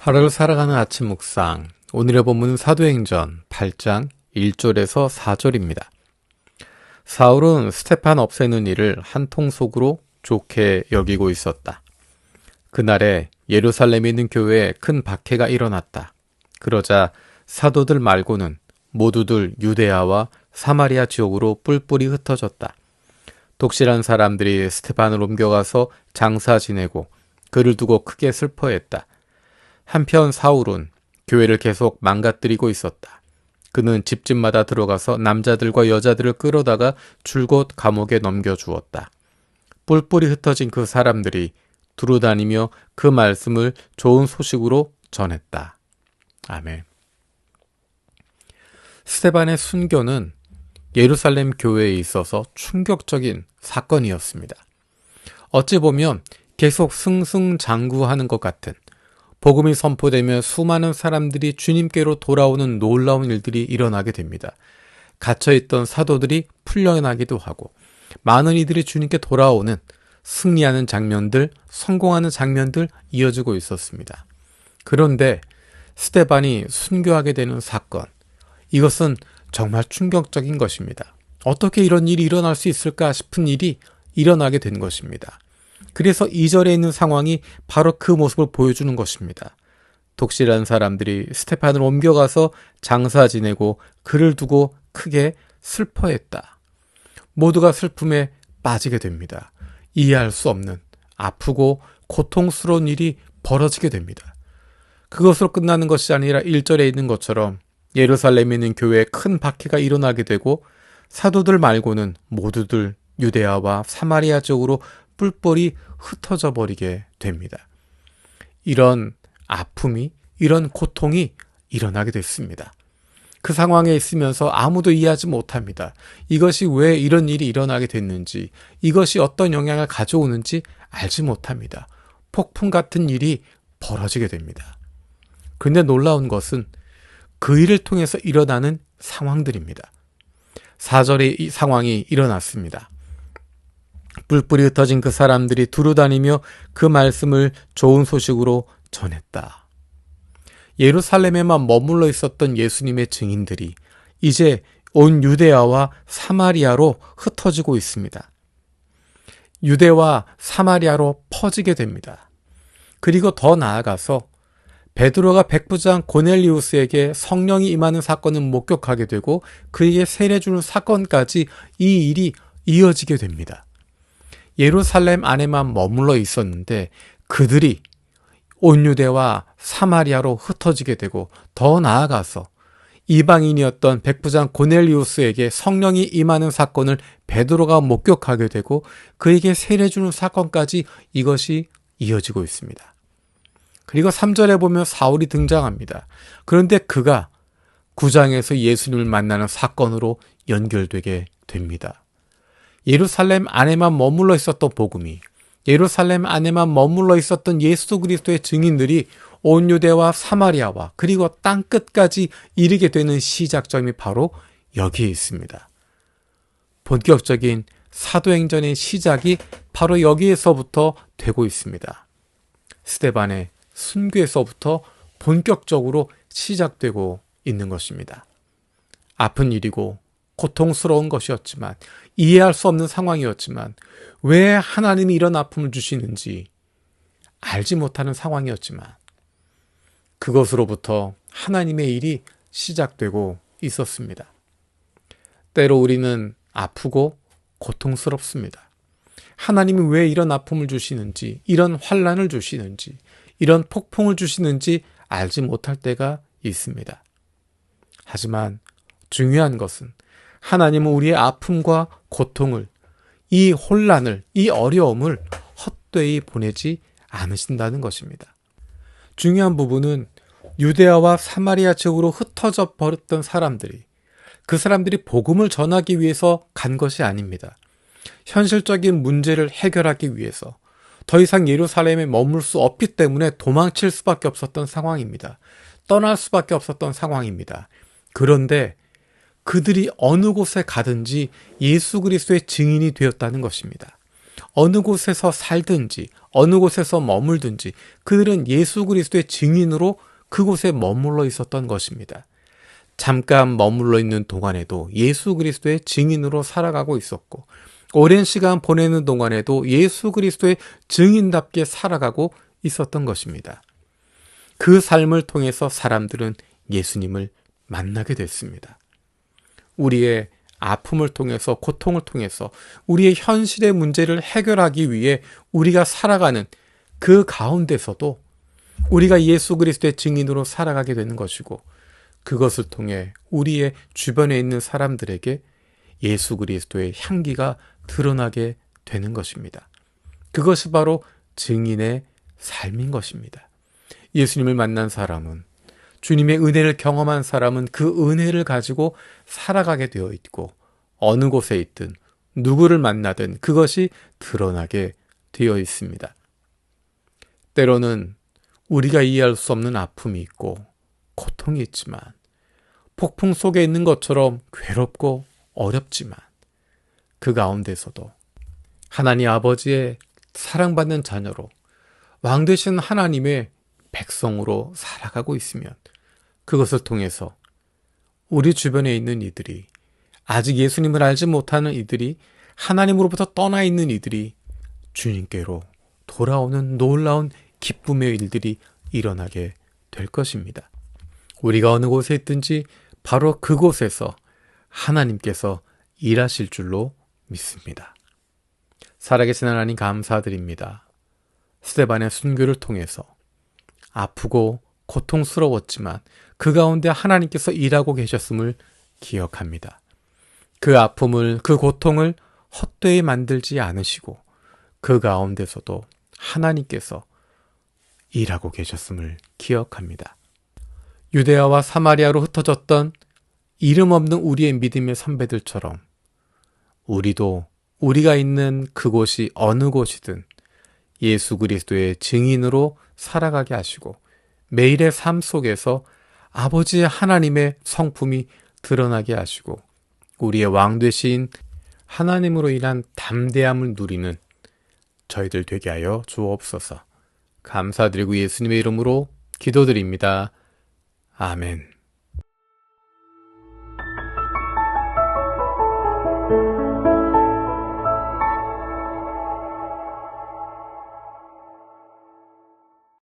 하루를 살아가는 아침 묵상. 오늘의 본문은 사도행전 8장 1절에서 4절입니다. 사울은 스테판 없애는 일을 한통속으로 좋게 여기고 있었다. 그날에 예루살렘에 있는 교회에 큰 박해가 일어났다. 그러자 사도들 말고는 모두들 유대아와 사마리아 지역으로 뿔뿔이 흩어졌다. 독실한 사람들이 스테판을 옮겨가서 장사 지내고 그를 두고 크게 슬퍼했다. 한편 사울은 교회를 계속 망가뜨리고 있었다. 그는 집집마다 들어가서 남자들과 여자들을 끌어다가 줄곧 감옥에 넘겨주었다. 뿔뿔이 흩어진 그 사람들이 두루다니며 그 말씀을 좋은 소식으로 전했다. 아멘. 스테반의 순교는 예루살렘 교회에 있어서 충격적인 사건이었습니다. 어찌 보면 계속 승승장구하는 것 같은, 복음이 선포되며 수많은 사람들이 주님께로 돌아오는 놀라운 일들이 일어나게 됩니다. 갇혀있던 사도들이 풀려나기도 하고 많은 이들이 주님께 돌아오는, 승리하는 장면들, 성공하는 장면들 이어지고 있었습니다. 그런데 스테반이 순교하게 되는 사건, 이것은 정말 충격적인 것입니다. 어떻게 이런 일이 일어날 수 있을까 싶은 일이 일어나게 된 것입니다. 그래서 2절에 있는 상황이 바로 그 모습을 보여주는 것입니다. 독실한 사람들이 스테판을 옮겨가서 장사 지내고 그를 두고 크게 슬퍼했다. 모두가 슬픔에 빠지게 됩니다. 이해할 수 없는 아프고 고통스러운 일이 벌어지게 됩니다. 그것으로 끝나는 것이 아니라 1절에 있는 것처럼 예루살렘에 있는 교회에 큰 박해가 일어나게 되고 사도들 말고는 모두들 유대아와 사마리아 쪽으로 뿔뿔이 흩어져 버리게 됩니다. 이런 아픔이, 이런 고통이 일어나게 됐습니다. 그 상황에 있으면서 아무도 이해하지 못합니다. 이것이 왜 이런 일이 일어나게 됐는지, 이것이 어떤 영향을 가져오는지 알지 못합니다. 폭풍 같은 일이 벌어지게 됩니다. 그런데 놀라운 것은 그 일을 통해서 일어나는 상황들입니다. 4절에 이 상황이 일어났습니다. 뿔뿔이 흩어진 그 사람들이 두루다니며 그 말씀을 좋은 소식으로 전했다. 예루살렘에만 머물러 있었던 예수님의 증인들이 이제 온 유대아와 사마리아로 흩어지고 있습니다. 유대와 사마리아로 퍼지게 됩니다. 그리고 더 나아가서 베드로가 백부장 고넬리우스에게 성령이 임하는 사건을 목격하게 되고 그에게 세례 주는 사건까지 이 일이 이어지게 됩니다. 예루살렘 안에만 머물러 있었는데 그들이 온 유대와 사마리아로 흩어지게 되고 더 나아가서 이방인이었던 백부장 고넬리우스에게 성령이 임하는 사건을 베드로가 목격하게 되고 그에게 세례 주는 사건까지 이것이 이어지고 있습니다. 그리고 3절에 보면 사울이 등장합니다. 그런데 그가 9장에서 예수님을 만나는 사건으로 연결되게 됩니다. 예루살렘 안에만 머물러 있었던 복음이, 예루살렘 안에만 머물러 있었던 예수 그리스도의 증인들이 온 유대와 사마리아와 그리고 땅끝까지 이르게 되는 시작점이 바로 여기에 있습니다. 본격적인 사도행전의 시작이 바로 여기에서부터 되고 있습니다. 스데반의 순교에서부터 본격적으로 시작되고 있는 것입니다. 아픈 일이고 고통스러운 것이었지만, 이해할 수 없는 상황이었지만 왜 하나님이 이런 아픔을 주시는지 알지 못하는 상황이었지만 그것으로부터 하나님의 일이 시작되고 있었습니다. 때로 우리는 아프고 고통스럽습니다. 하나님이 왜 이런 아픔을 주시는지, 이런 환난을 주시는지, 이런 폭풍을 주시는지 알지 못할 때가 있습니다. 하지만 중요한 것은 하나님은 우리의 아픔과 고통을, 이 혼란을, 이 어려움을 헛되이 보내지 않으신다는 것입니다. 중요한 부분은 유대아와 사마리아 지역으로 흩어져 버렸던 사람들이, 그 사람들이 복음을 전하기 위해서 간 것이 아닙니다. 현실적인 문제를 해결하기 위해서 더 이상 예루살렘에 머물 수 없기 때문에 도망칠 수밖에 없었던 상황입니다. 떠날 수밖에 없었던 상황입니다. 그런데 그들이 어느 곳에 가든지 예수 그리스도의 증인이 되었다는 것입니다. 어느 곳에서 살든지 어느 곳에서 머물든지 그들은 예수 그리스도의 증인으로 그곳에 머물러 있었던 것입니다. 잠깐 머물러 있는 동안에도 예수 그리스도의 증인으로 살아가고 있었고, 오랜 시간 보내는 동안에도 예수 그리스도의 증인답게 살아가고 있었던 것입니다. 그 삶을 통해서 사람들은 예수님을 만나게 됐습니다. 우리의 아픔을 통해서, 고통을 통해서 우리의 현실의 문제를 해결하기 위해 우리가 살아가는 그 가운데서도 우리가 예수 그리스도의 증인으로 살아가게 되는 것이고, 그것을 통해 우리의 주변에 있는 사람들에게 예수 그리스도의 향기가 드러나게 되는 것입니다. 그것이 바로 증인의 삶인 것입니다. 예수님을 만난 사람은, 주님의 은혜를 경험한 사람은 그 은혜를 가지고 살아가게 되어 있고, 어느 곳에 있든 누구를 만나든 그것이 드러나게 되어 있습니다. 때로는 우리가 이해할 수 없는 아픔이 있고 고통이 있지만, 폭풍 속에 있는 것처럼 괴롭고 어렵지만, 그 가운데서도 하나님 아버지의 사랑받는 자녀로, 왕 되신 하나님의 백성으로 살아가고 있으면, 그것을 통해서 우리 주변에 있는 이들이, 아직 예수님을 알지 못하는 이들이, 하나님으로부터 떠나 있는 이들이 주님께로 돌아오는 놀라운 기쁨의 일들이 일어나게 될 것입니다. 우리가 어느 곳에 있든지 바로 그곳에서 하나님께서 일하실 줄로 믿습니다. 살아계신 하나님 감사드립니다. 스데반의 순교를 통해서 아프고 고통스러웠지만 그 가운데 하나님께서 일하고 계셨음을 기억합니다. 그 아픔을, 그 고통을 헛되이 만들지 않으시고 그 가운데서도 하나님께서 일하고 계셨음을 기억합니다. 유대아와 사마리아로 흩어졌던 이름 없는 우리의 믿음의 선배들처럼 우리도 우리가 있는 그곳이 어느 곳이든 예수 그리스도의 증인으로 살아가게 하시고, 매일의 삶 속에서 아버지의 하나님의 성품이 드러나게 하시고, 우리의 왕 되신 하나님으로 인한 담대함을 누리는 저희들 되게 하여 주옵소서. 감사드리고 예수님의 이름으로 기도드립니다. 아멘.